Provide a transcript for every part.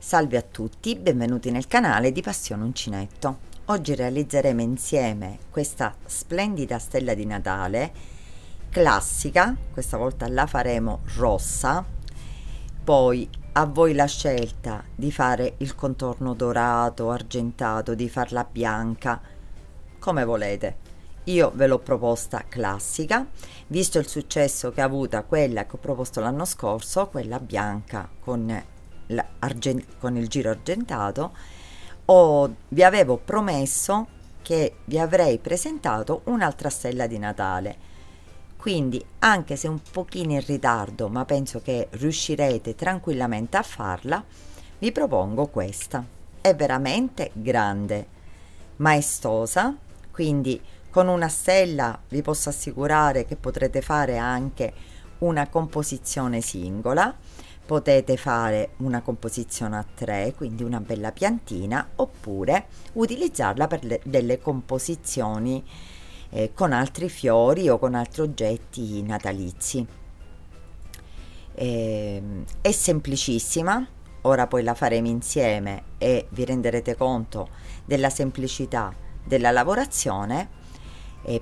Salve a tutti, benvenuti nel canale di Passione Uncinetto. Oggi realizzeremo insieme questa splendida stella di Natale classica, questa volta la faremo rossa, poi a voi la scelta di fare il contorno dorato, argentato, di farla bianca, come volete. Io ve l'ho proposta classica, visto il successo che ha avuto quella che ho proposto l'anno scorso, quella bianca con il giro argentato. Vi avevo promesso che vi avrei presentato un'altra stella di Natale, quindi anche se un pochino in ritardo, ma penso che riuscirete tranquillamente a farla, vi propongo questa. È veramente grande, maestosa, quindi con una stella vi posso assicurare che potrete fare anche una composizione singola, potete fare una composizione a tre, quindi una bella piantina, oppure utilizzarla per delle composizioni con altri fiori o con altri oggetti natalizi. È semplicissima, ora poi la faremo insieme e vi renderete conto della semplicità della lavorazione.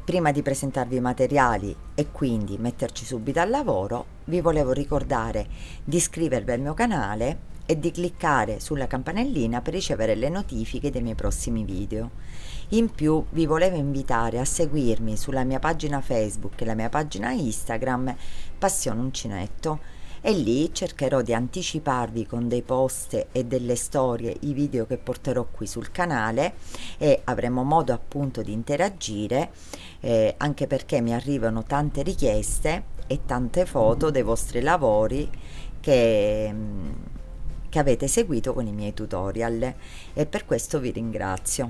Prima di presentarvi i materiali e quindi metterci subito al lavoro, vi volevo ricordare di iscrivervi al mio canale e di cliccare sulla campanellina per ricevere le notifiche dei miei prossimi video. In più vi volevo invitare a seguirmi sulla mia pagina Facebook e la mia pagina Instagram Passione Uncinetto, e lì cercherò di anticiparvi con dei post e delle storie i video che porterò qui sul canale, e avremo modo appunto di interagire, anche perché mi arrivano tante richieste e tante foto dei vostri lavori che avete seguito con i miei tutorial, e per questo vi ringrazio.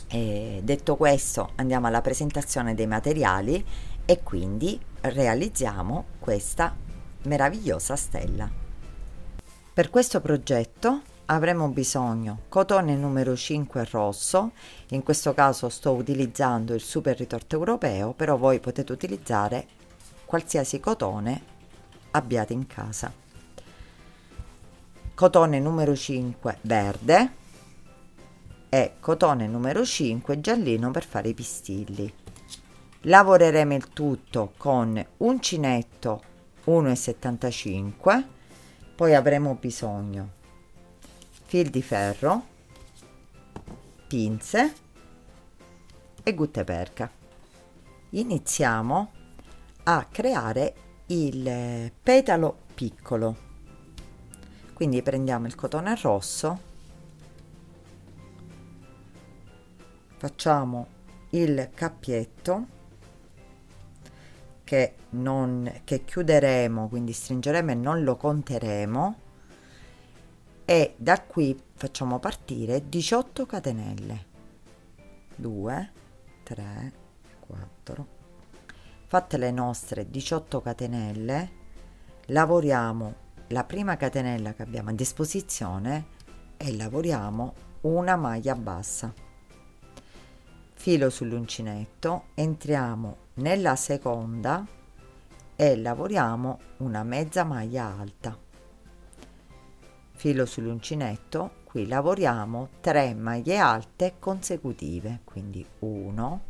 Detto questo, andiamo alla presentazione dei materiali e quindi realizziamo questa meravigliosa stella. Per questo progetto avremo bisogno cotone numero 5 rosso, in questo caso sto utilizzando il super ritorto europeo, però voi potete utilizzare qualsiasi cotone abbiate in casa. Cotone numero 5 verde e cotone numero 5 giallino per fare i pistilli. Lavoreremo il tutto con uncinetto 1,75, poi avremo bisogno fil di ferro, pinze e guttaperca. Iniziamo a creare il petalo piccolo, quindi prendiamo il cotone rosso, facciamo il cappietto che chiuderemo, quindi stringeremo e non lo conteremo, e da qui facciamo partire 18 catenelle, 2 3 4. Fatte le nostre 18 catenelle, lavoriamo la prima catenella che abbiamo a disposizione e lavoriamo una maglia bassa, filo sull'uncinetto, entriamo nella seconda e lavoriamo una mezza maglia alta, filo sull'uncinetto, qui lavoriamo 3 maglie alte consecutive, quindi 1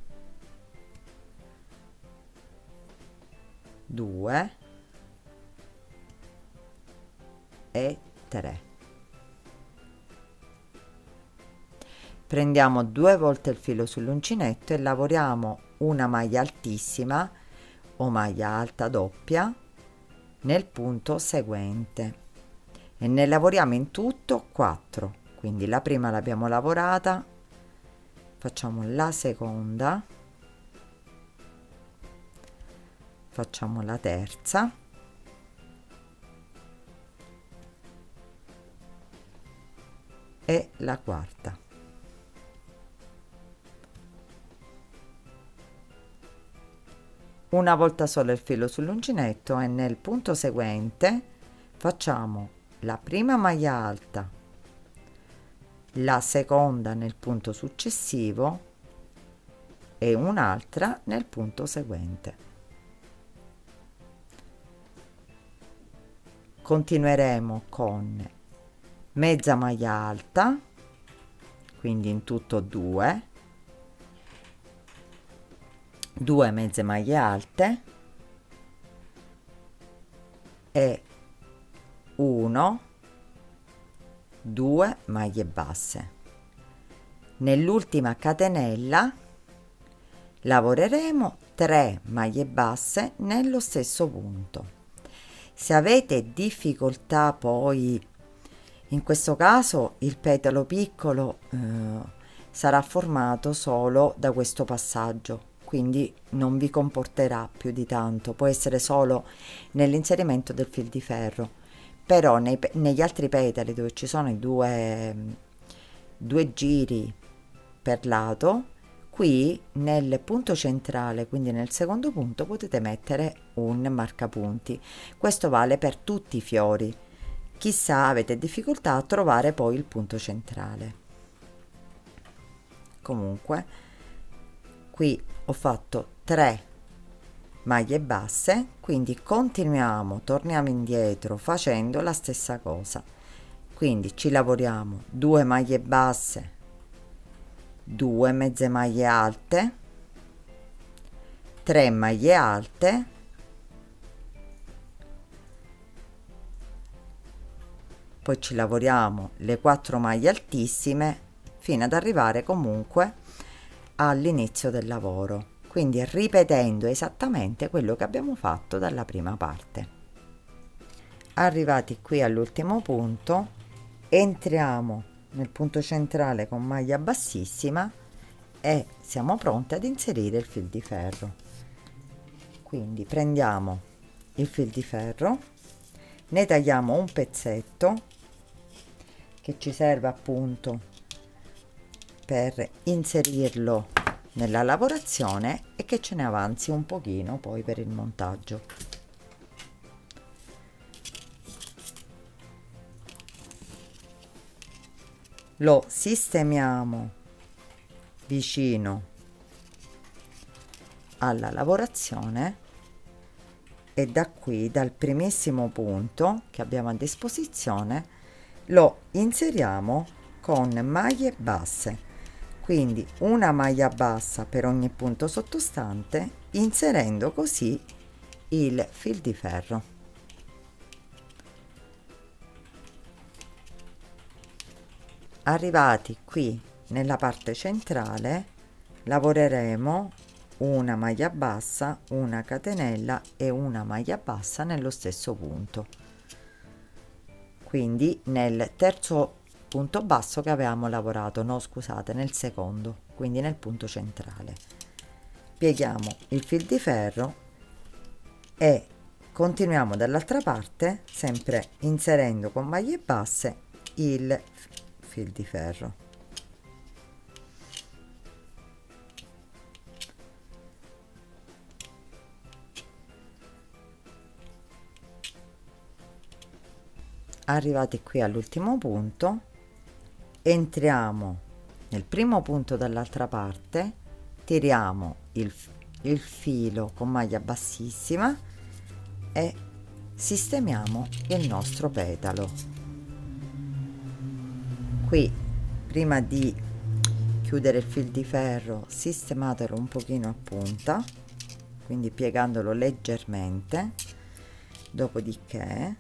2 e 3. Prendiamo 2 volte il filo sull'uncinetto e lavoriamo una maglia altissima o maglia alta doppia nel punto seguente, e ne lavoriamo in tutto 4, quindi la prima l'abbiamo lavorata, facciamo la seconda, facciamo la terza e la quarta. Una volta sola il filo sull'uncinetto e nel punto seguente facciamo la prima maglia alta, la seconda nel punto successivo e un'altra nel punto seguente. Continueremo con mezza maglia alta, quindi in tutto 2 mezze maglie alte e 1 2 maglie basse. Nell'ultima catenella lavoreremo 3 maglie basse nello stesso punto. Se avete difficoltà poi, in questo caso il petalo piccolo sarà formato solo da questo passaggio, quindi non vi comporterà più di tanto, può essere solo nell'inserimento del fil di ferro, però negli altri petali dove ci sono i due giri per lato, qui nel punto centrale, quindi nel secondo punto, potete mettere un marcapunti. Questo vale per tutti i fiori. Chissà, avete difficoltà a trovare poi il punto centrale. Comunque, qui ho fatto 3 maglie basse, quindi continuiamo, torniamo indietro facendo la stessa cosa. Quindi ci lavoriamo 2 maglie basse, 2 mezze maglie alte, 3 maglie alte, poi ci lavoriamo le 4 maglie altissime fino ad arrivare comunque all'inizio del lavoro, quindi ripetendo esattamente quello che abbiamo fatto dalla prima parte. Arrivati qui all'ultimo punto, entriamo nel punto centrale con maglia bassissima e siamo pronti ad inserire il fil di ferro. Quindi prendiamo il fil di ferro, ne tagliamo un pezzetto che ci serve appunto per inserirlo nella lavorazione e che ce ne avanzi un pochino poi per il montaggio. Lo sistemiamo vicino alla lavorazione e da qui, dal primissimo punto che abbiamo a disposizione, lo inseriamo con maglie basse, quindi una maglia bassa per ogni punto sottostante, inserendo così il fil di ferro. Arrivati qui nella parte centrale, lavoreremo una maglia bassa, una catenella e una maglia bassa nello stesso punto, quindi nel terzo punto basso che avevamo lavorato, no scusate, nel secondo, quindi nel punto centrale. Pieghiamo il fil di ferro e continuiamo dall'altra parte, sempre inserendo con maglie basse il fil di ferro. Arrivati qui all'ultimo punto, entriamo nel primo punto dall'altra parte, tiriamo il filo con maglia bassissima e sistemiamo il nostro petalo. Qui, prima di chiudere il fil di ferro, sistematelo un pochino a punta, quindi piegandolo leggermente, dopodiché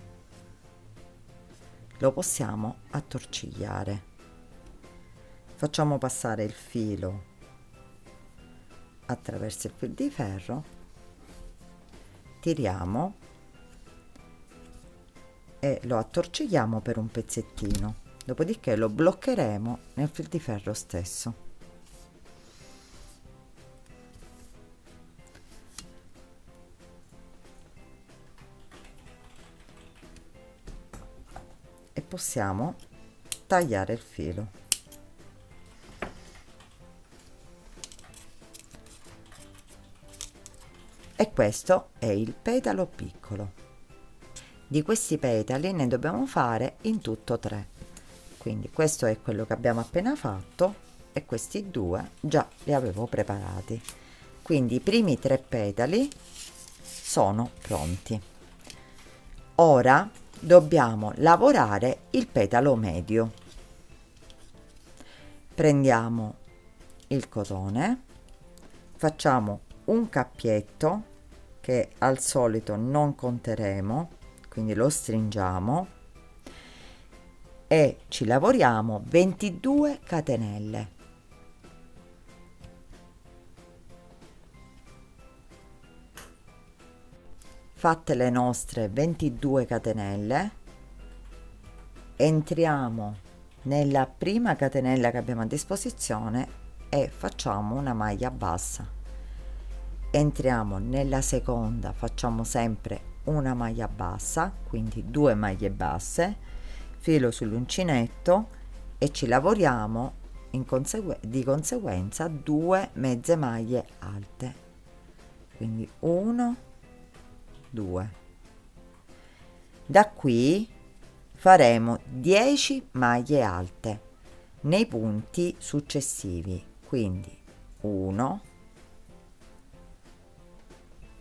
lo possiamo attorcigliare. Facciamo passare il filo attraverso il fil di ferro, tiriamo e lo attorcigliamo per un pezzettino, dopodiché lo bloccheremo nel fil di ferro stesso. E possiamo tagliare il filo. E questo è il petalo piccolo. Di questi petali ne dobbiamo fare in tutto 3. Quindi questo è quello che abbiamo appena fatto e questi 2 già li avevo preparati. Quindi i primi 3 petali sono pronti. Ora dobbiamo lavorare il petalo medio. Prendiamo il cotone, facciamo un cappietto che al solito non conteremo, quindi lo stringiamo e ci lavoriamo 22 catenelle. Fatte le nostre 22 catenelle, entriamo nella prima catenella che abbiamo a disposizione e facciamo una maglia bassa. Entriamo nella seconda, facciamo sempre una maglia bassa, quindi 2 maglie basse, filo sull'uncinetto e ci lavoriamo di conseguenza 2 mezze maglie alte, quindi 1, 2. Da qui faremo 10 maglie alte nei punti successivi, quindi 1,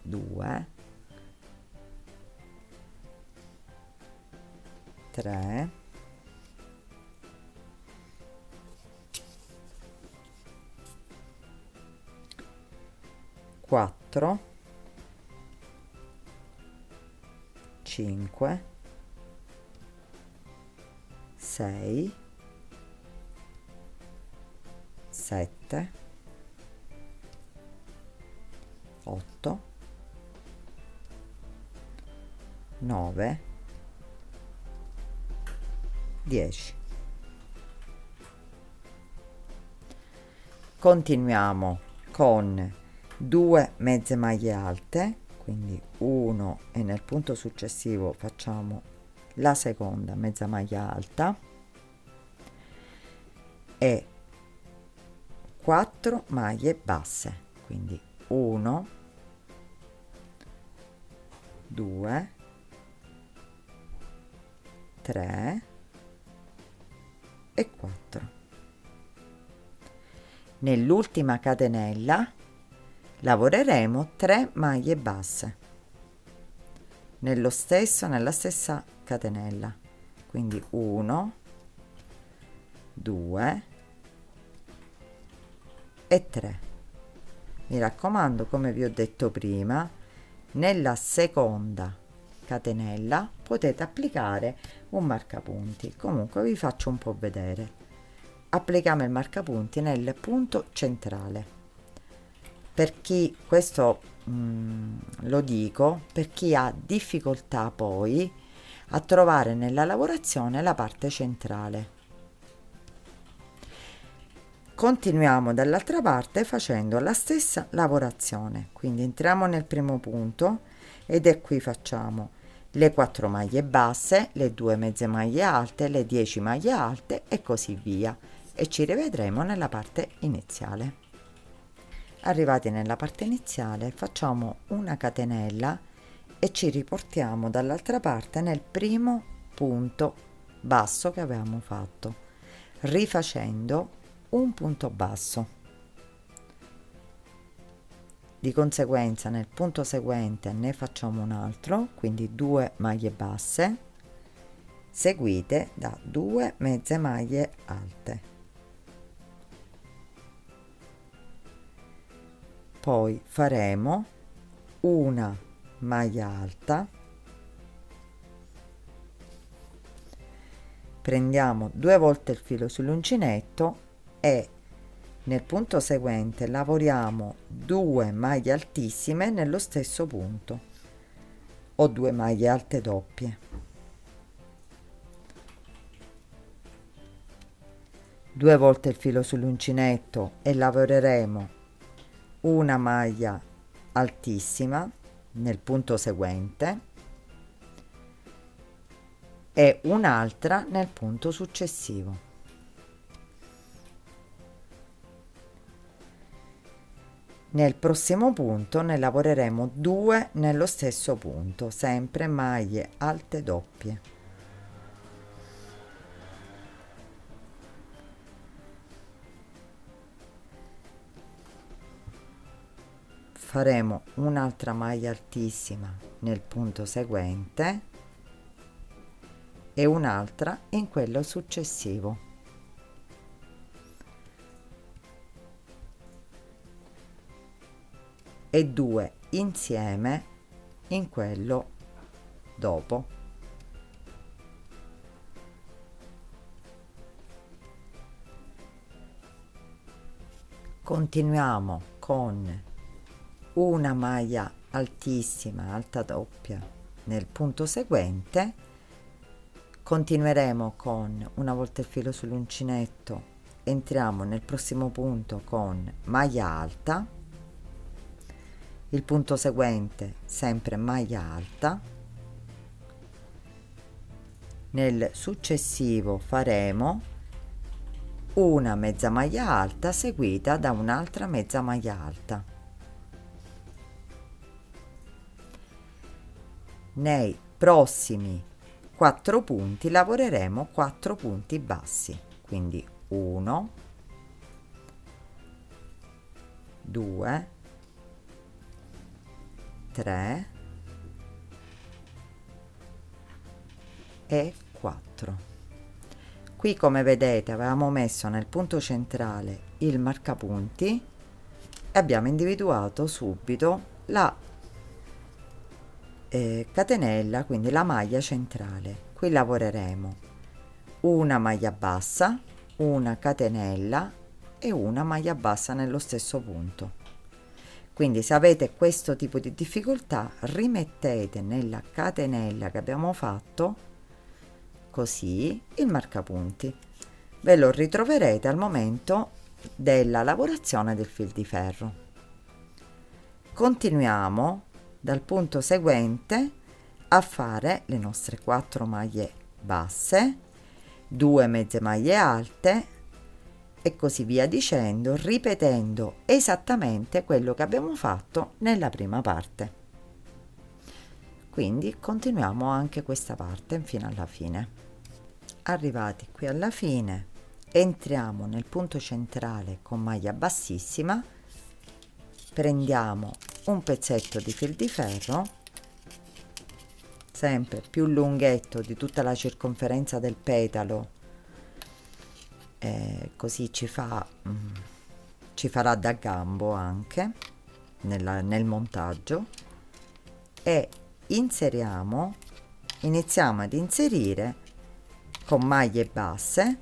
2, 3, 4, 5, 6, 7, 8, 9, 10. Continuiamo con 2 mezze maglie alte, quindi 1 e nel punto successivo facciamo la seconda mezza maglia alta e 4 maglie basse, quindi 1, 2, 3 e 4. Nell'ultima catenella lavoreremo 3 maglie basse nella stessa catenella, quindi 1, 2 e 3. Mi raccomando, come vi ho detto prima, nella seconda catenella potete applicare un marcapunti. Comunque vi faccio un po' vedere. Applichiamo il marcapunti nel punto centrale. Per chi, questo lo dico, per chi ha difficoltà poi a trovare nella lavorazione la parte centrale. Continuiamo dall'altra parte facendo la stessa lavorazione, quindi entriamo nel primo punto ed è qui facciamo le 4 maglie basse, le 2 mezze maglie alte, le 10 maglie alte e così via, e ci rivedremo nella parte iniziale. Arrivati nella parte iniziale facciamo una catenella e ci riportiamo dall'altra parte nel primo punto basso che avevamo fatto, rifacendo un punto basso. Di conseguenza nel punto seguente ne facciamo un altro, quindi 2 maglie basse seguite da 2 mezze maglie alte. Poi faremo una maglia alta, prendiamo 2 volte il filo sull'uncinetto e nel punto seguente lavoriamo 2 maglie altissime nello stesso punto o 2 maglie alte doppie. 2 volte il filo sull'uncinetto e lavoreremo una maglia altissima nel punto seguente e un'altra nel punto successivo. Nel prossimo punto ne lavoreremo 2 nello stesso punto, sempre maglie alte doppie. Faremo un'altra maglia altissima nel punto seguente e un'altra in quello successivo. E 2 insieme in quello dopo. Continuiamo con una maglia altissima, alta doppia nel punto seguente. Continueremo con, una volta il filo sull'uncinetto, entriamo nel prossimo punto con maglia alta, il punto seguente sempre maglia alta, nel successivo faremo una mezza maglia alta seguita da un'altra mezza maglia alta. Nei prossimi 4 punti lavoreremo 4 punti bassi, quindi 1, 2, 3 e 4. Qui, come vedete, avevamo messo nel punto centrale il marcapunti e abbiamo individuato subito la catenella, quindi la maglia centrale. Qui lavoreremo una maglia bassa, una catenella e una maglia bassa nello stesso punto. Quindi se avete questo tipo di difficoltà, rimettete nella catenella che abbiamo fatto così il marcapunti. Ve lo ritroverete al momento della lavorazione del fil di ferro. Continuiamo dal punto seguente a fare le nostre 4 maglie basse, 2 mezze maglie alte e così via dicendo, ripetendo esattamente quello che abbiamo fatto nella prima parte. Quindi continuiamo anche questa parte fino alla fine. Arrivati qui alla fine, entriamo nel punto centrale con maglia bassissima, prendiamo un pezzetto di fil di ferro, sempre più lunghetto di tutta la circonferenza del petalo, così ci farà da gambo anche nel montaggio, e iniziamo ad inserire con maglie basse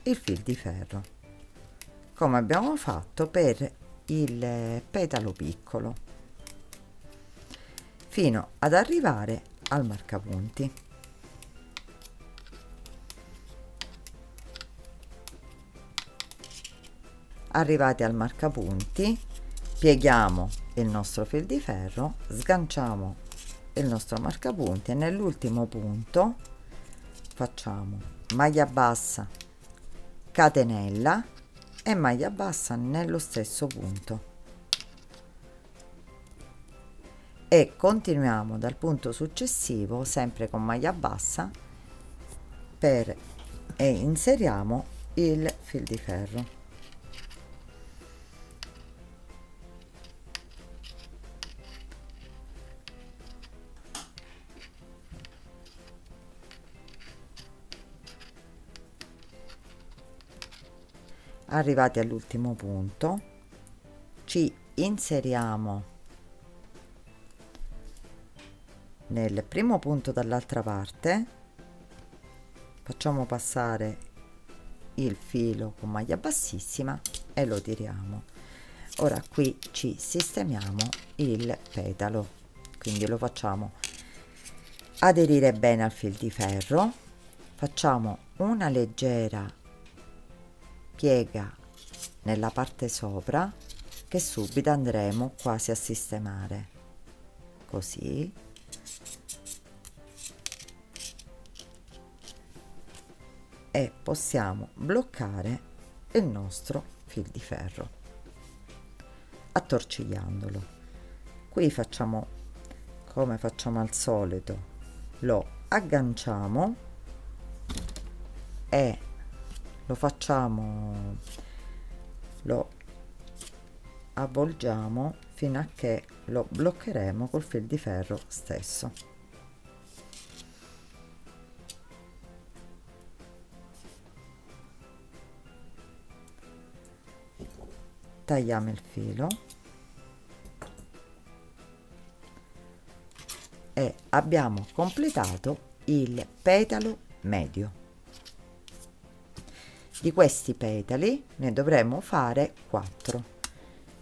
il fil di ferro, come abbiamo fatto per il petalo piccolo, fino ad arrivare al marcapunti. Arrivati al marcapunti, pieghiamo il nostro fil di ferro, sganciamo il nostro marcapunti e nell'ultimo punto facciamo maglia bassa, catenella e maglia bassa nello stesso punto e continuiamo dal punto successivo sempre con maglia bassa e inseriamo il fil di ferro. Arrivati all'ultimo punto, ci inseriamo nel primo punto dall'altra parte, facciamo passare il filo con maglia bassissima e lo tiriamo. Ora qui ci sistemiamo il petalo, quindi lo facciamo aderire bene al fil di ferro, facciamo una leggera piega nella parte sopra che subito andremo quasi a sistemare, così, e possiamo bloccare il nostro fil di ferro attorcigliandolo. Qui facciamo come facciamo al solito, lo agganciamo e lo avvolgiamo fino a che lo bloccheremo col fil di ferro stesso. tagliamo il filo e abbiamo completato il petalo medio. Di questi petali ne dovremo fare 4,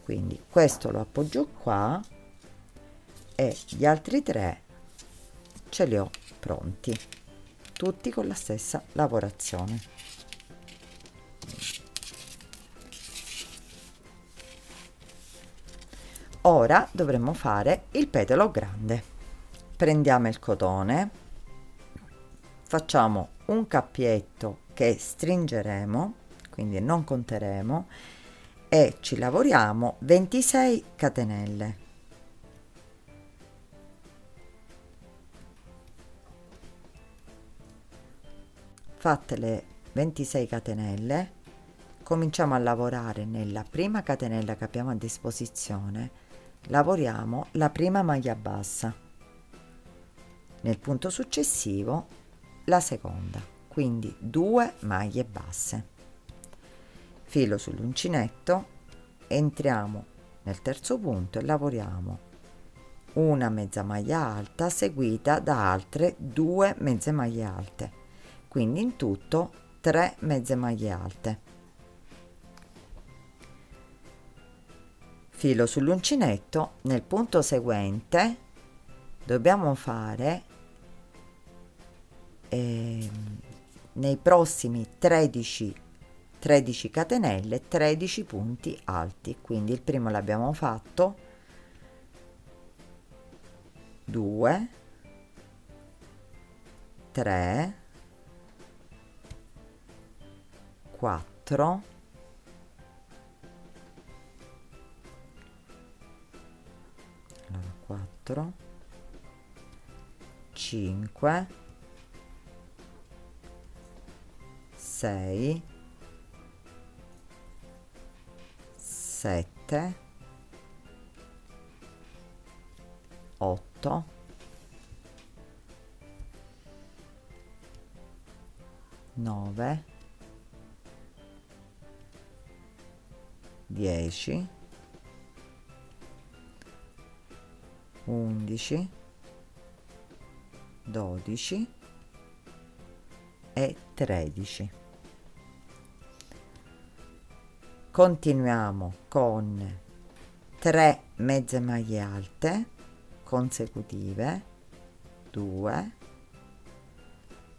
quindi questo lo appoggio qua e gli altri 3 ce li ho pronti, tutti con la stessa lavorazione. Ora dovremo fare il petalo grande. Prendiamo il cotone, facciamo un cappietto che stringeremo, quindi non conteremo, e ci lavoriamo 26 catenelle. Fatte le 26 catenelle, cominciamo a lavorare nella prima catenella che abbiamo a disposizione, lavoriamo la prima maglia bassa, nel punto successivo la seconda, quindi 2 maglie basse, filo sull'uncinetto, entriamo nel terzo punto e lavoriamo una mezza maglia alta seguita da altre 2 mezze maglie alte, quindi in tutto 3 mezze maglie alte, filo sull'uncinetto. Nel punto seguente dobbiamo fare nei prossimi 13 catenelle 13 punti alti, quindi il primo l'abbiamo fatto, 2, 3, 4, 4, 5, 6, 7, 8, 9, 10, 11, 12 e 13. Continuiamo con 3 mezze maglie alte consecutive, 2,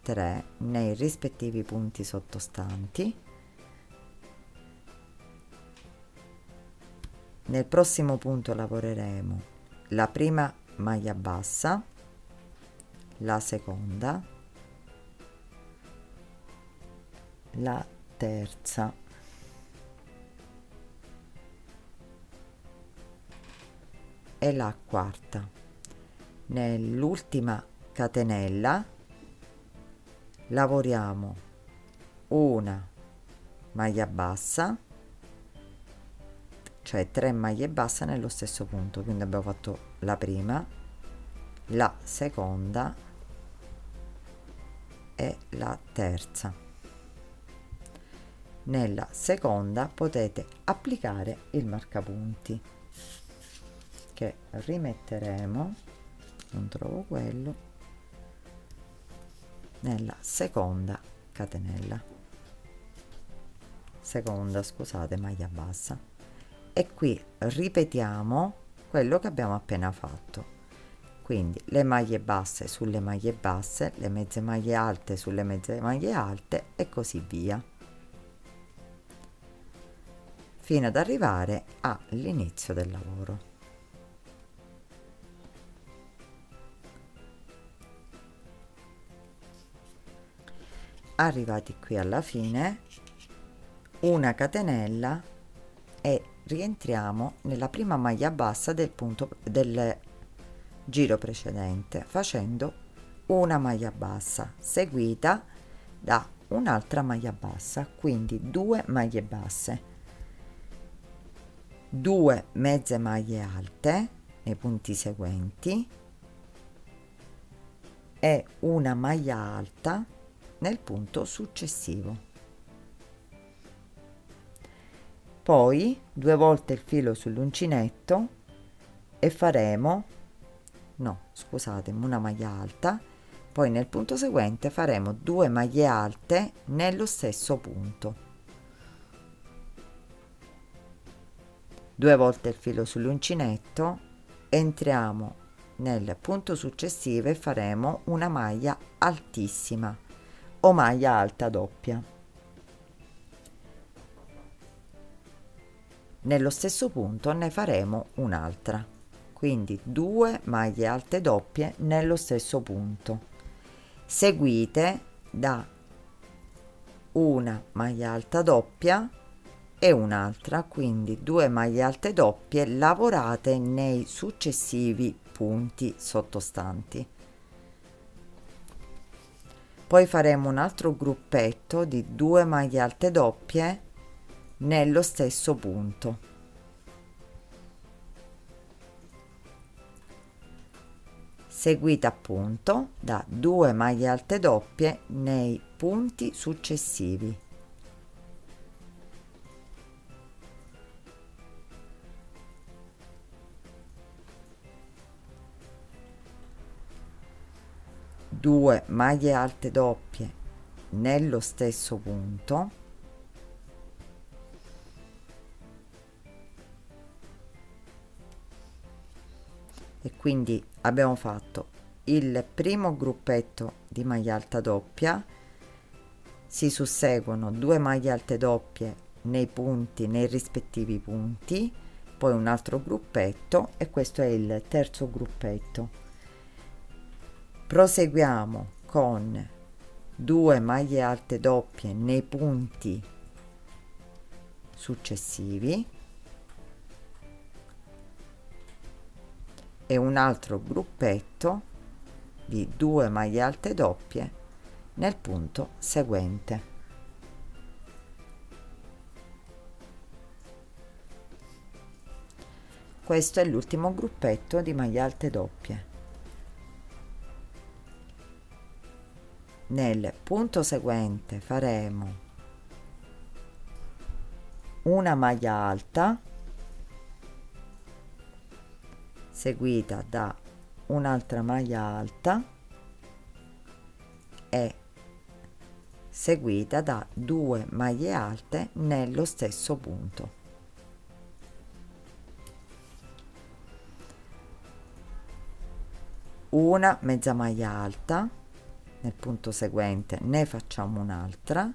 3 nei rispettivi punti sottostanti. Nel prossimo punto lavoreremo la prima maglia bassa, la seconda, la terza e la quarta. Nell'ultima catenella lavoriamo una maglia bassa, cioè 3 maglie basse nello stesso punto, quindi abbiamo fatto la prima, la seconda e la terza. Nella seconda potete applicare il marcapunti che rimetteremo, non trovo quello, nella seconda catenella, scusate, maglia bassa, e qui ripetiamo quello che abbiamo appena fatto, quindi le maglie basse sulle maglie basse, le mezze maglie alte sulle mezze maglie alte e così via, fino ad arrivare all'inizio del lavoro. Arrivati qui alla fine, una catenella e rientriamo nella prima maglia bassa del punto del giro precedente, facendo una maglia bassa seguita da un'altra maglia bassa, quindi 2 maglie basse, 2 mezze maglie alte nei punti seguenti e una maglia alta nel punto successivo. Poi 2 volte il filo sull'uncinetto e faremo, no, scusatemi, una maglia alta. Poi nel punto seguente faremo 2 maglie alte nello stesso punto. 2 volte il filo sull'uncinetto, entriamo nel punto successivo e faremo una maglia altissima o maglia alta doppia. Nello stesso punto ne faremo un'altra, quindi 2 maglie alte doppie nello stesso punto, seguite da una maglia alta doppia e un'altra, quindi 2 maglie alte doppie lavorate nei successivi punti sottostanti. Poi faremo un altro gruppetto di 2 maglie alte doppie nello stesso punto. Seguita appunto da 2 maglie alte doppie nei punti successivi. Due maglie alte doppie nello stesso punto, e quindi abbiamo fatto il primo gruppetto di maglia alta doppia, si susseguono 2 maglie alte doppie nei punti, nei rispettivi punti, poi un altro gruppetto e questo è il terzo gruppetto. Proseguiamo con 2 maglie alte doppie nei punti successivi e un altro gruppetto di 2 maglie alte doppie nel punto seguente. Questo è l'ultimo gruppetto di maglie alte doppie. Nel punto seguente faremo una maglia alta seguita da un'altra maglia alta e seguita da 2 maglie alte nello stesso punto. Una mezza maglia alta, nel punto seguente ne facciamo un'altra,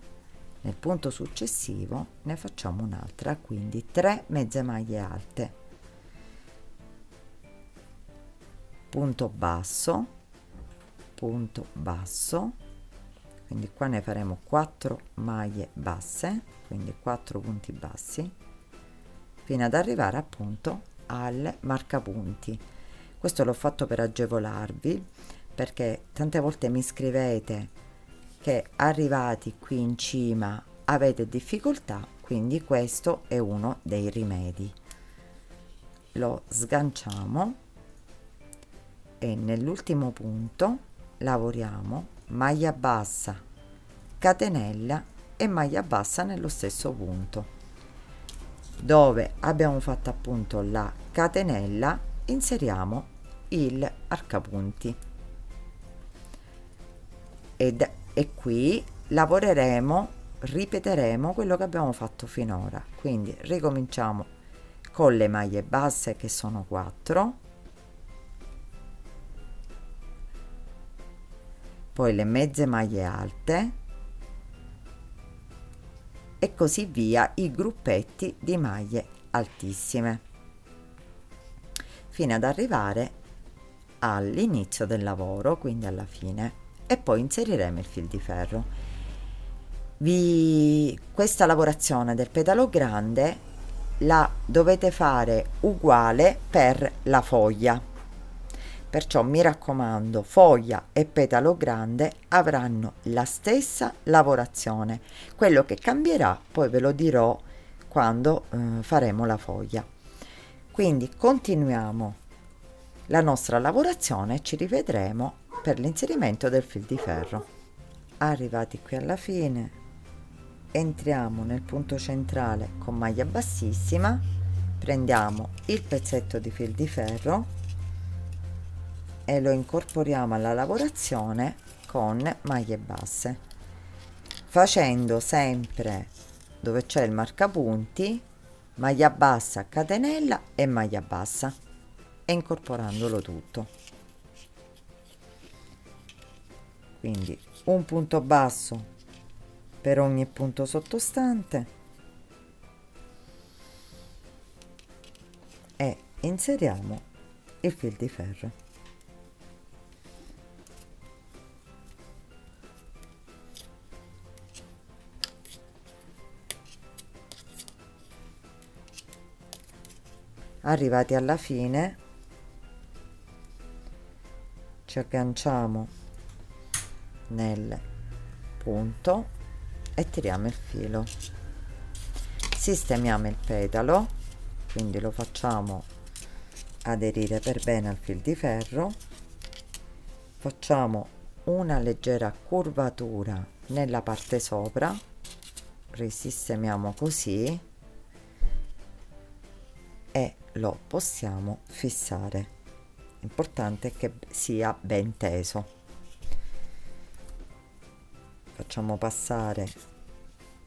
nel punto successivo ne facciamo un'altra, quindi 3 mezze maglie alte, punto basso, quindi qua ne faremo 4 maglie basse, quindi 4 punti bassi, fino ad arrivare appunto al marcapunti. Questo l'ho fatto per agevolarvi, perché tante volte mi scrivete che arrivati qui in cima avete difficoltà, quindi questo è uno dei rimedi. Lo sganciamo e nell'ultimo punto lavoriamo maglia bassa, catenella e maglia bassa nello stesso punto. Dove abbiamo fatto appunto la catenella inseriamo il arcapunti e qui ripeteremo quello che abbiamo fatto finora, quindi ricominciamo con le maglie basse che sono 4, poi le mezze maglie alte e così via i gruppetti di maglie altissime fino ad arrivare all'inizio del lavoro, quindi alla fine, e poi inseriremo il fil di ferro. Questa lavorazione del pedalo grande la dovete fare uguale per la foglia, perciò mi raccomando, foglia e pedalo grande avranno la stessa lavorazione. Quello che cambierà poi ve lo dirò quando faremo la foglia. Quindi continuiamo la nostra lavorazione e ci rivedremo per l'inserimento del fil di ferro. Arrivati qui alla fine, entriamo nel punto centrale con maglia bassissima, prendiamo il pezzetto di fil di ferro e lo incorporiamo alla lavorazione con maglie basse, facendo sempre dove c'è il marcapunti maglia bassa, catenella e maglia bassa, e incorporandolo tutto. Quindi un punto basso per ogni punto sottostante e inseriamo il fil di ferro. Arrivati alla fine ci agganciamo nel punto e tiriamo il filo, sistemiamo il petalo, quindi lo facciamo aderire per bene al fil di ferro, facciamo una leggera curvatura nella parte sopra, risistemiamo così e lo possiamo fissare. Importante che sia ben teso. Facciamo passare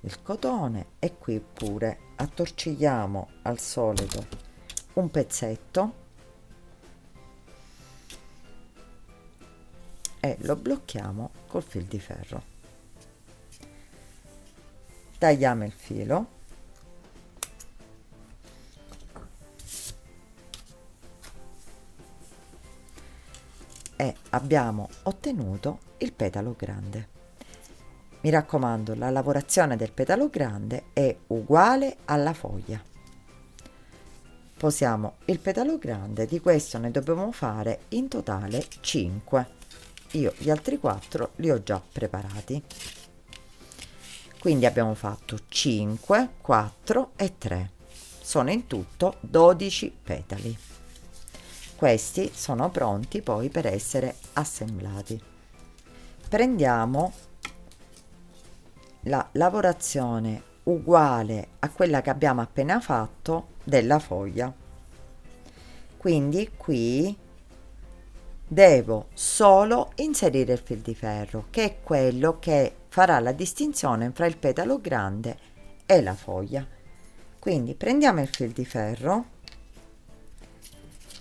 il cotone e qui pure attorcigliamo al solito un pezzetto e lo blocchiamo col fil di ferro. Tagliamo il filo e abbiamo ottenuto il petalo grande. Mi raccomando, la lavorazione del petalo grande è uguale alla foglia. Posiamo il petalo grande, di questo ne dobbiamo fare in totale 5. Io gli altri 4 li ho già preparati. Quindi abbiamo fatto 5, 4 e 3. Sono in tutto 12 petali. Questi sono pronti poi per essere assemblati. Prendiamo la lavorazione uguale a quella che abbiamo appena fatto della foglia, quindi qui devo solo inserire il fil di ferro, che è quello che farà la distinzione fra il petalo grande e la foglia. Quindi prendiamo il fil di ferro,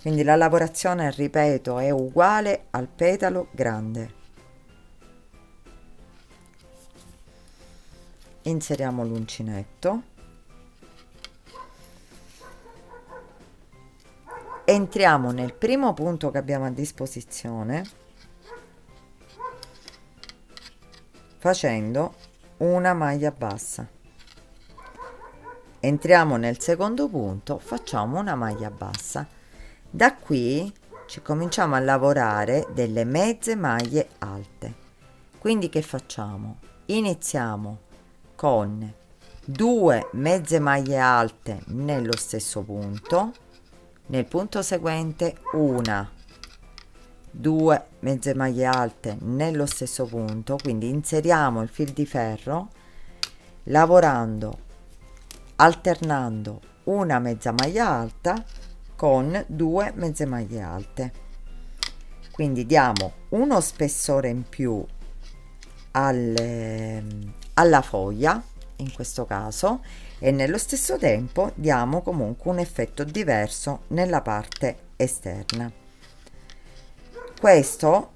quindi la lavorazione, ripeto, è uguale al petalo grande. Inseriamo l'uncinetto, entriamo nel primo punto che abbiamo a disposizione facendo una maglia bassa, entriamo nel secondo punto, facciamo una maglia bassa. Da qui ci cominciamo a lavorare delle mezze maglie alte. Quindi che facciamo? Iniziamo con 2 mezze maglie alte nello stesso punto, nel punto seguente una, 2 mezze maglie alte nello stesso punto, quindi inseriamo il fil di ferro lavorando, alternando una mezza maglia alta con 2 mezze maglie alte, quindi diamo uno spessore in più alla foglia in questo caso, e nello stesso tempo diamo comunque un effetto diverso nella parte esterna. Questa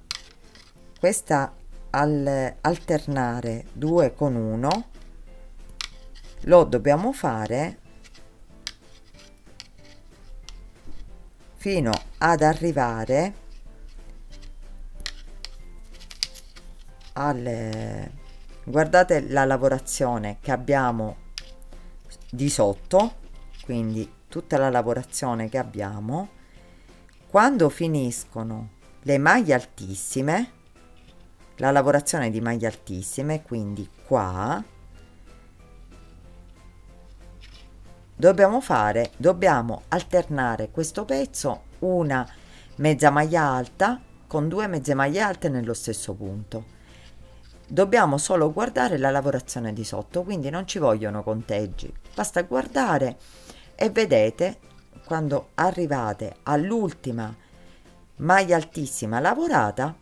alternare 2 con 1 lo dobbiamo fare fino ad arrivare guardate la lavorazione che abbiamo di sotto, quindi tutta la lavorazione che abbiamo. Quando finiscono le maglie altissime, la lavorazione di maglie altissime, quindi qua dobbiamo alternare questo pezzo, una mezza maglia alta con 2 mezze maglie alte nello stesso punto. dobbiamo solo guardare la lavorazione di sotto, quindi non ci vogliono conteggi, basta guardare e vedete quando arrivate all'ultima maglia altissima lavorata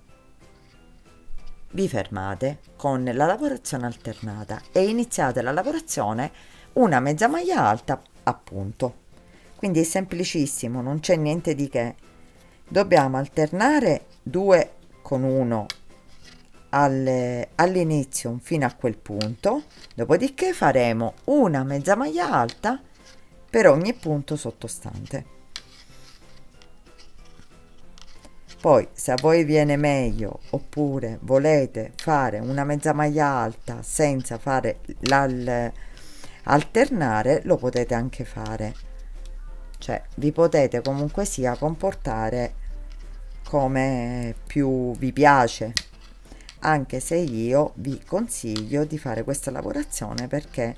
vi fermate con la lavorazione alternata e iniziate la lavorazione una mezza maglia alta a punto. Quindi è semplicissimo, non c'è niente di che. Dobbiamo alternare 2 con 1 all'inizio fino a quel punto, dopodiché faremo una mezza maglia alta per ogni punto sottostante. Poi se a voi viene meglio oppure volete fare una mezza maglia alta senza fare alternare, lo potete anche fare, cioè vi potete comunque sia comportare come più vi piace, anche se io vi consiglio di fare questa lavorazione perché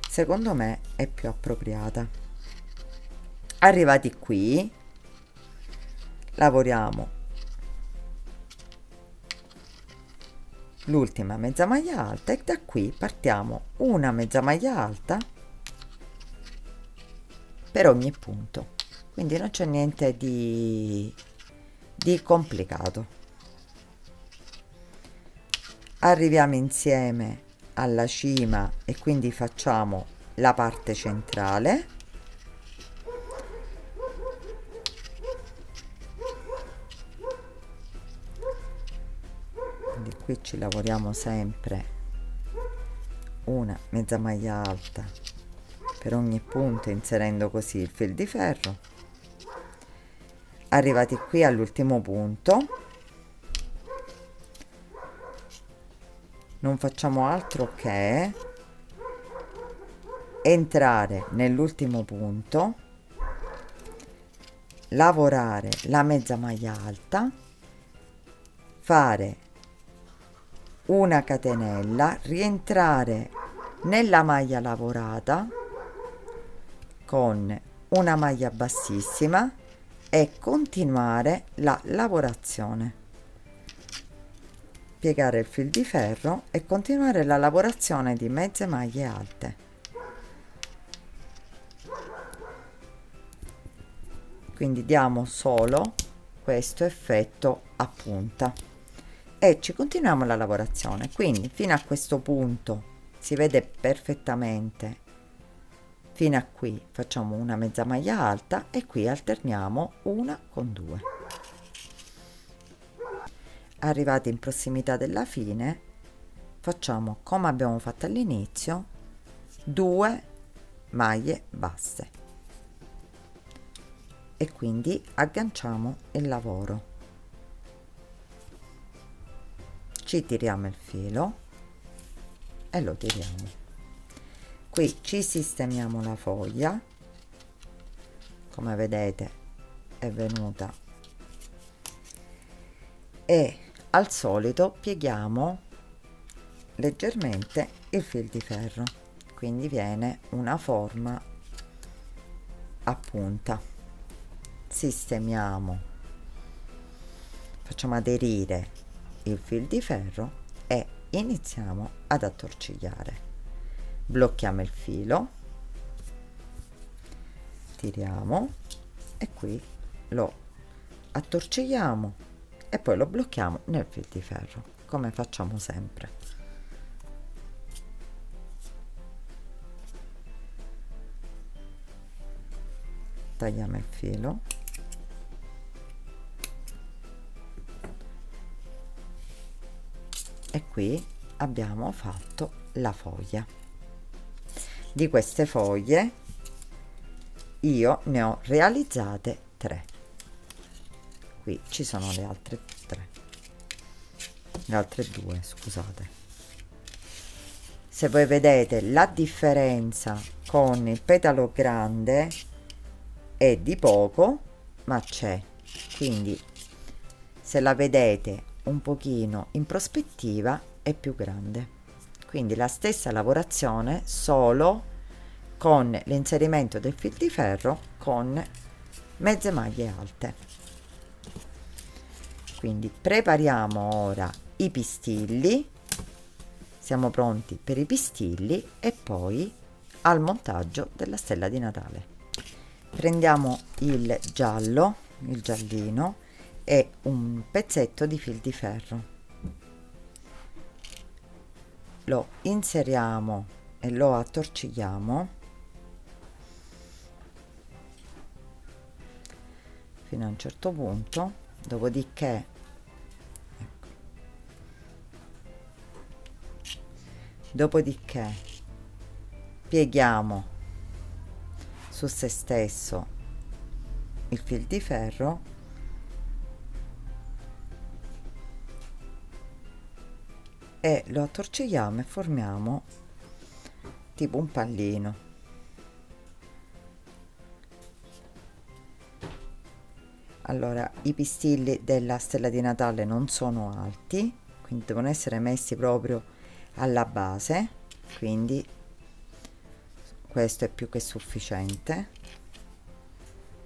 secondo me è più appropriata. Arrivati qui lavoriamo l'ultima mezza maglia alta e da qui partiamo una mezza maglia alta per ogni punto, quindi non c'è niente di complicato. Arriviamo insieme alla cima e quindi facciamo la parte centrale. Quindi qui ci lavoriamo sempre una mezza maglia alta per ogni punto, inserendo così il fil di ferro. Arrivati qui all'ultimo punto non facciamo altro che entrare nell'ultimo punto, lavorare la mezza maglia alta, fare una catenella, rientrare nella maglia lavorata con una maglia bassissima e continuare la lavorazione, piegare il fil di ferro e continuare la lavorazione di mezze maglie alte. Quindi diamo solo questo effetto a punta e ci continuiamo la lavorazione. Quindi fino a questo punto si vede perfettamente, fino a qui facciamo una mezza maglia alta e qui alterniamo una con 2. Arrivati in prossimità della fine facciamo come abbiamo fatto all'inizio 2 maglie basse e quindi agganciamo il lavoro, ci tiriamo il filo e lo tiriamo. Qui ci sistemiamo la foglia, come vedete è venuta, e al solito pieghiamo leggermente il fil di ferro, quindi viene una forma a punta. Sistemiamo, facciamo aderire il fil di ferro e iniziamo ad attorcigliare. Blocchiamo il filo, tiriamo e qui lo attorcigliamo e poi lo blocchiamo nel fil di ferro, come facciamo sempre. Tagliamo il filo e qui abbiamo fatto la foglia. Di queste foglie io ne ho realizzate 3. Qui ci sono le altre 3, le altre 2, scusate. Se voi vedete la differenza con il petalo grande è di poco, ma c'è, quindi se la vedete un pochino in prospettiva è più grande. Quindi la stessa lavorazione solo con l'inserimento del fil di ferro con mezze maglie alte. Quindi prepariamo ora i pistilli siamo pronti per i pistilli e poi al montaggio della stella di Natale. Prendiamo il giallo, il giallino e un pezzetto di fil di ferro, lo inseriamo e lo attorcigliamo fino a un certo punto, dopodiché pieghiamo su se stesso il fil di ferro e lo attorcigliamo e formiamo tipo un pallino. Allora, i pistilli della stella di Natale non sono alti, quindi devono essere messi proprio alla base, quindi questo è più che sufficiente.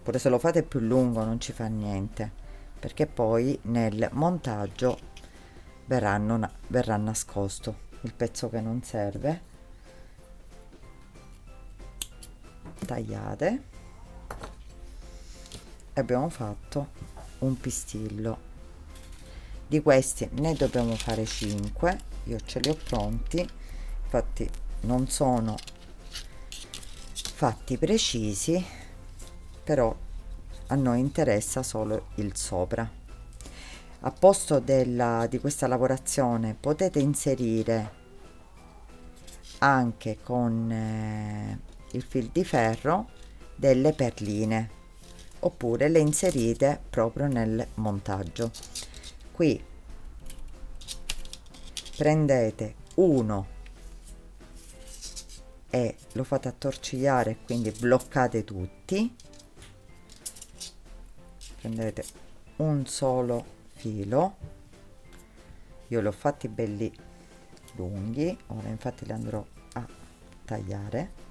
Pure se lo fate più lungo non ci fa niente, perché poi nel montaggio verrà nascosto il pezzo che non serve. Tagliate e abbiamo fatto un pistillo. Di questi ne dobbiamo fare 5, io ce li ho pronti, infatti non sono fatti precisi, però a noi interessa solo il sopra. A posto di questa lavorazione potete inserire anche con il fil di ferro delle perline, oppure le inserite proprio nel montaggio. Qui prendete uno e lo fate attorcigliare, quindi bloccate tutti, prendete un solo filo, io li ho fatti belli lunghi, ora infatti li andrò a tagliare.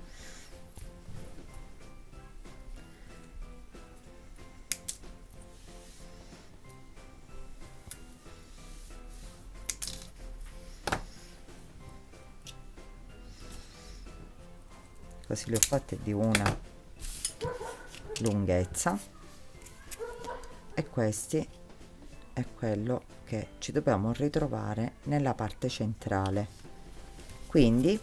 Così li ho fatti di una lunghezza e questi è quello che ci dobbiamo ritrovare nella parte centrale, quindi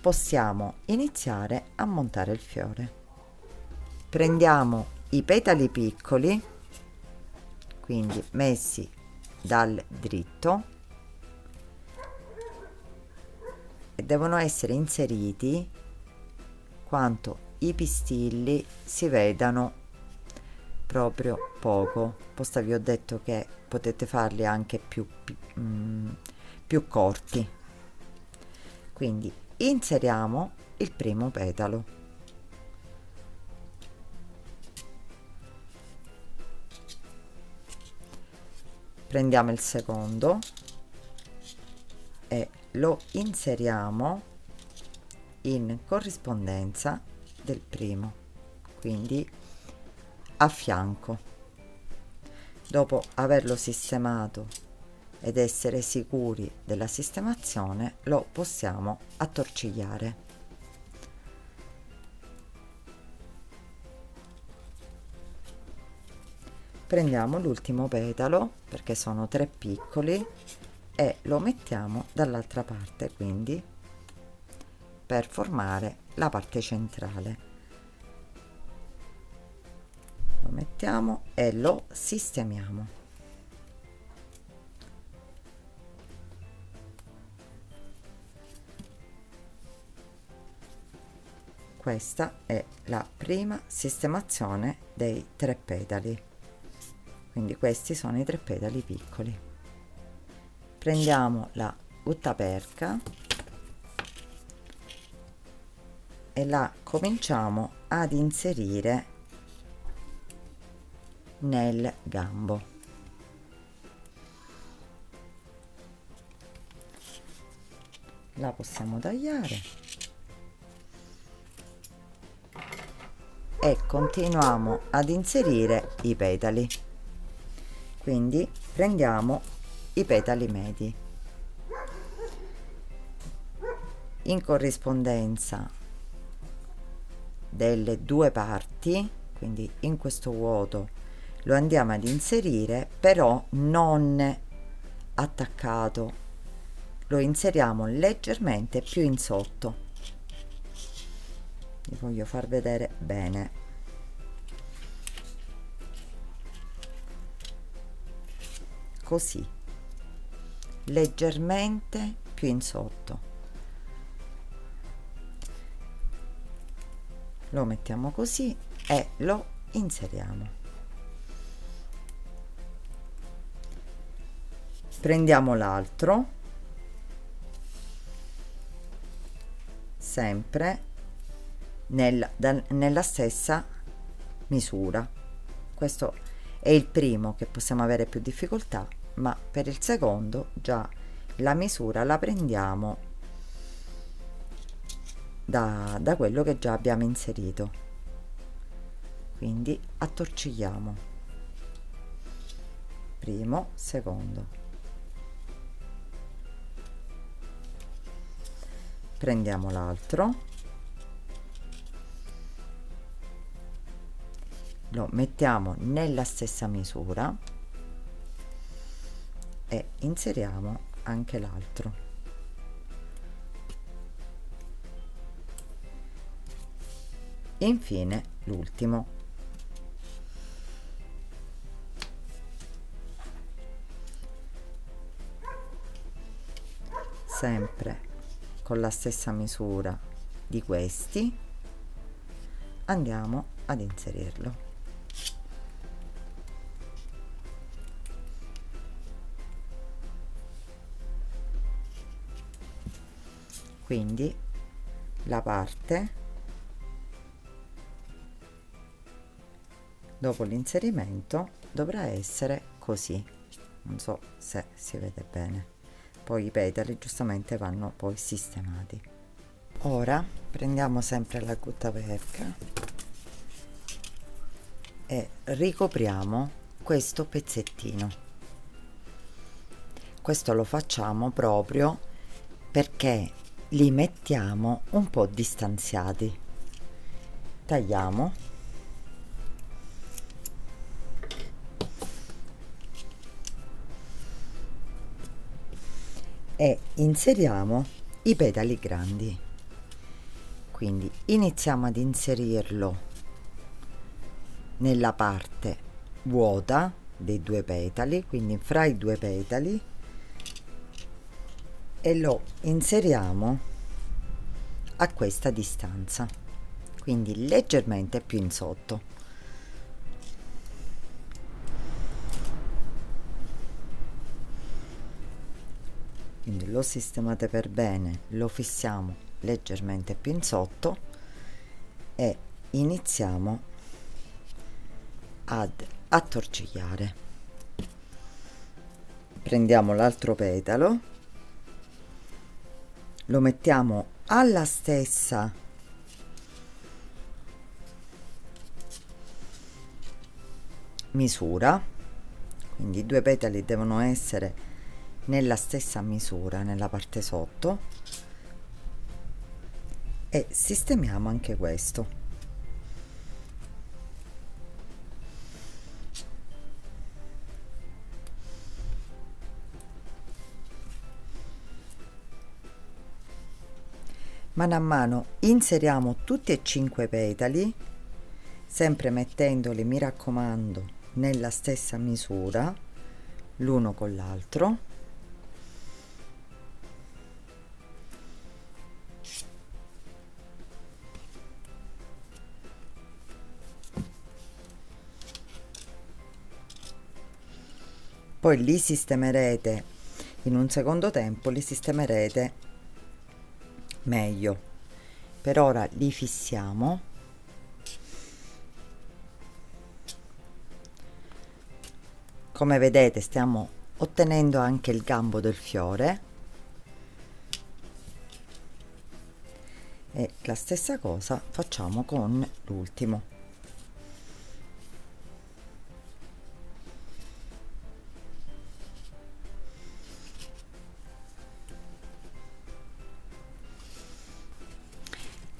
possiamo iniziare a montare il fiore. Prendiamo i petali piccoli, quindi messi dal dritto, e devono essere inseriti quanto i pistilli si vedano proprio poco. Posta vi ho detto che potete farli anche più corti. Quindi inseriamo il primo petalo, prendiamo il secondo e lo inseriamo in corrispondenza del primo, quindi a fianco. Dopo averlo sistemato ed essere sicuri della sistemazione, lo possiamo attorcigliare. Prendiamo l'ultimo petalo, perché sono 3 piccoli, e lo mettiamo dall'altra parte, quindi per formare la parte centrale. Lo mettiamo e lo sistemiamo. Questa è la prima sistemazione dei 3 petali, quindi questi sono i 3 petali piccoli. Prendiamo la guttaperca e la cominciamo ad inserire nel gambo. La possiamo tagliare e continuiamo ad inserire i petali, quindi prendiamo i petali medi, in corrispondenza delle due parti, quindi in questo vuoto lo andiamo ad inserire, però non attaccato, lo inseriamo leggermente più in sotto. Vi voglio far vedere bene. Così, leggermente più in sotto. Lo mettiamo così e lo inseriamo. Prendiamo l'altro, sempre nella stessa misura. Questo è il primo che possiamo avere più difficoltà, ma per il secondo già la misura la prendiamo da quello che già abbiamo inserito. Quindi attorcigliamo primo, secondo, prendiamo l'altro, lo mettiamo nella stessa misura e inseriamo anche l'altro. Infine l'ultimo. Sempre con la stessa misura di questi andiamo ad inserirlo. Quindi la parte dopo l'inserimento dovrà essere così, non so se si vede bene, poi i petali giustamente vanno poi sistemati. Ora prendiamo sempre la guttaperca e ricopriamo questo pezzettino. Questo lo facciamo proprio perché li mettiamo un po' distanziati. Tagliamo e inseriamo i petali grandi. Quindi iniziamo ad inserirlo nella parte vuota dei due petali, quindi fra i due petali, e lo inseriamo a questa distanza, quindi leggermente più in sotto. Quindi lo sistemate per bene, lo fissiamo leggermente più in sotto e iniziamo ad attorcigliare. Prendiamo l'altro petalo, lo mettiamo alla stessa misura, quindi i due petali devono essere nella stessa misura nella parte sotto, e sistemiamo anche questo. Mano a mano inseriamo tutti e 5 i petali, sempre mettendoli, mi raccomando, nella stessa misura l'uno con l'altro. Poi li sistemerete in un secondo tempo, li sistemerete meglio. Per ora li fissiamo. Come vedete stiamo ottenendo anche il gambo del fiore, e la stessa cosa facciamo con l'ultimo.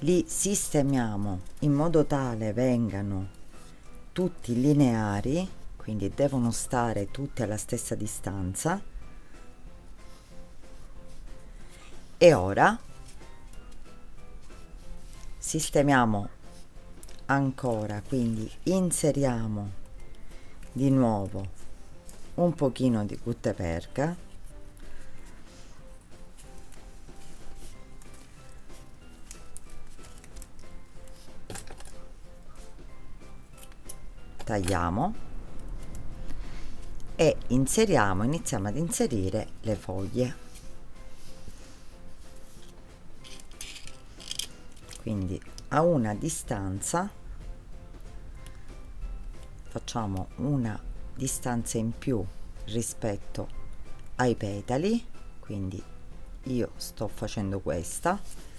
li sistemiamo in modo tale vengano tutti lineari, quindi devono stare tutti alla stessa distanza. E ora sistemiamo ancora, quindi inseriamo di nuovo un pochino di guttaperca, tagliamo e iniziamo ad inserire le foglie. Quindi a una distanza, facciamo una distanza in più rispetto ai petali, quindi io sto facendo questa.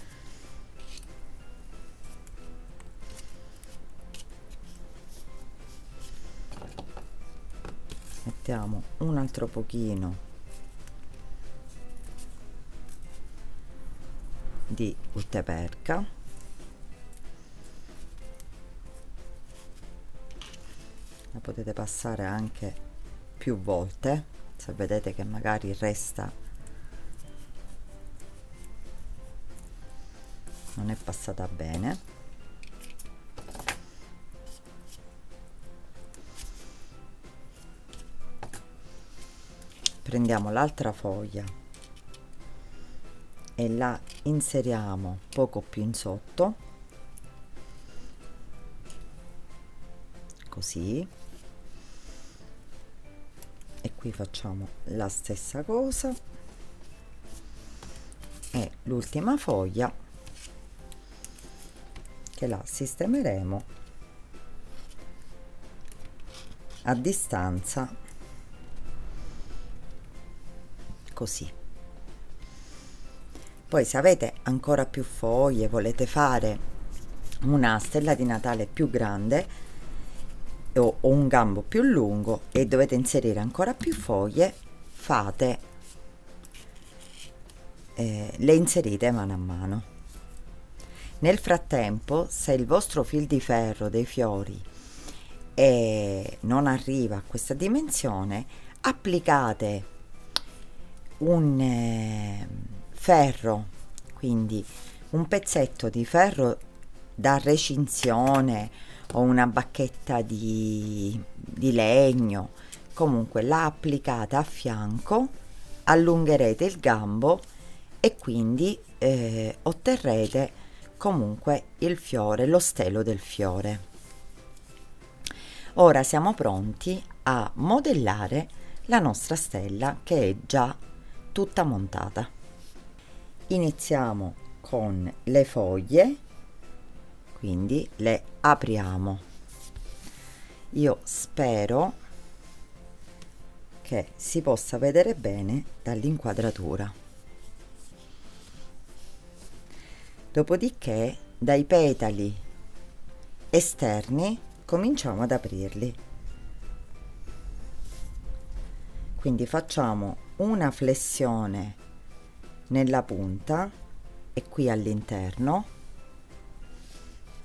Mettiamo un altro pochino di guttaperca, la potete passare anche più volte se vedete che magari resta, non è passata bene. Prendiamo l'altra foglia e la inseriamo poco più in sotto, così, e qui facciamo la stessa cosa, e l'ultima foglia che la sistemeremo a distanza, così. Poi se avete ancora più foglie, volete fare una stella di Natale più grande o un gambo più lungo e dovete inserire ancora più foglie, fate le inserite mano a mano. Nel frattempo, se il vostro fil di ferro dei fiori non arriva a questa dimensione, applicate un ferro, quindi un pezzetto di ferro da recinzione o una bacchetta di legno, comunque la applicate a fianco, allungherete il gambo e quindi otterrete comunque il fiore, lo stelo del fiore. Ora siamo pronti a modellare la nostra stella, che è già tutta montata. Iniziamo con le foglie, quindi le apriamo. Io spero che si possa vedere bene dall'inquadratura. Dopodiché dai petali esterni cominciamo ad aprirli. Quindi facciamo una flessione nella punta e qui all'interno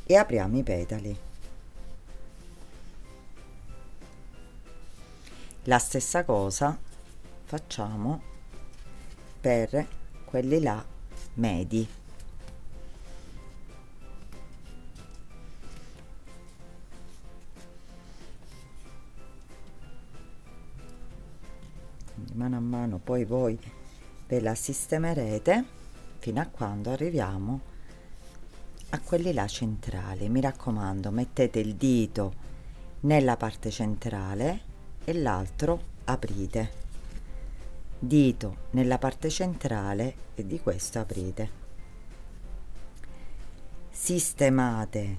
e apriamo i petali. La stessa cosa facciamo per quelli là medi. Quindi mano a mano poi voi ve la sistemerete fino a quando arriviamo a quelli là centrali. Mi raccomando, mettete il dito nella parte centrale e l'altro aprite, dito nella parte centrale e di questo aprite. Sistemate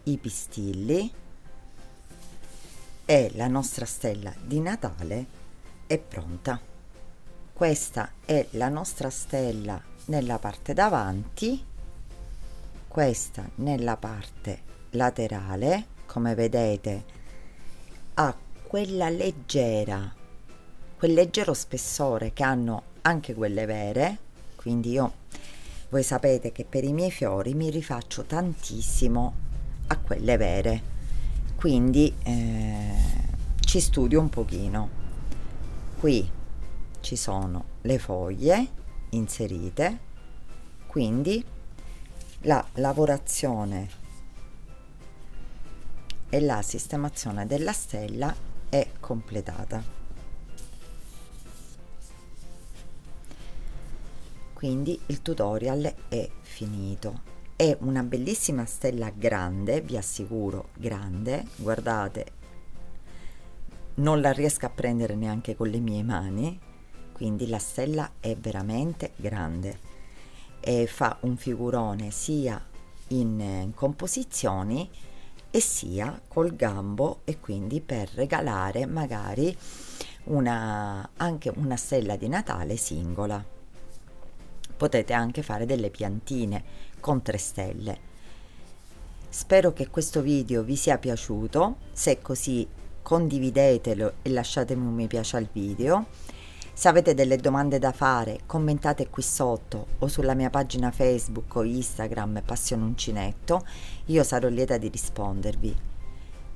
i pistilli e la nostra stella di Natale è pronta. Questa è la nostra stella nella parte davanti, questa nella parte laterale. Come vedete ha quel leggero spessore che hanno anche quelle vere, quindi io Voi sapete che per i miei fiori mi rifaccio tantissimo a quelle vere, quindi ci studio un pochino. Qui ci sono le foglie inserite, quindi la lavorazione e la sistemazione della stella è completata. Quindi il tutorial è finito. È una bellissima stella grande, vi assicuro, grande. Guardate, non la riesco a prendere neanche con le mie mani, quindi la stella è veramente grande e fa un figurone sia in composizioni e sia col gambo, e quindi per regalare magari anche una stella di Natale singola. Potete anche fare delle piantine con 3 stelle. Spero che questo video vi sia piaciuto. Se è così, condividetelo e lasciatemi un mi piace al video. Se avete delle domande da fare, commentate qui sotto o sulla mia pagina Facebook o Instagram Passione Uncinetto, io sarò lieta di rispondervi.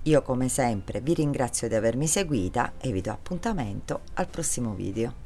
Io come sempre vi ringrazio di avermi seguita e vi do appuntamento al prossimo video.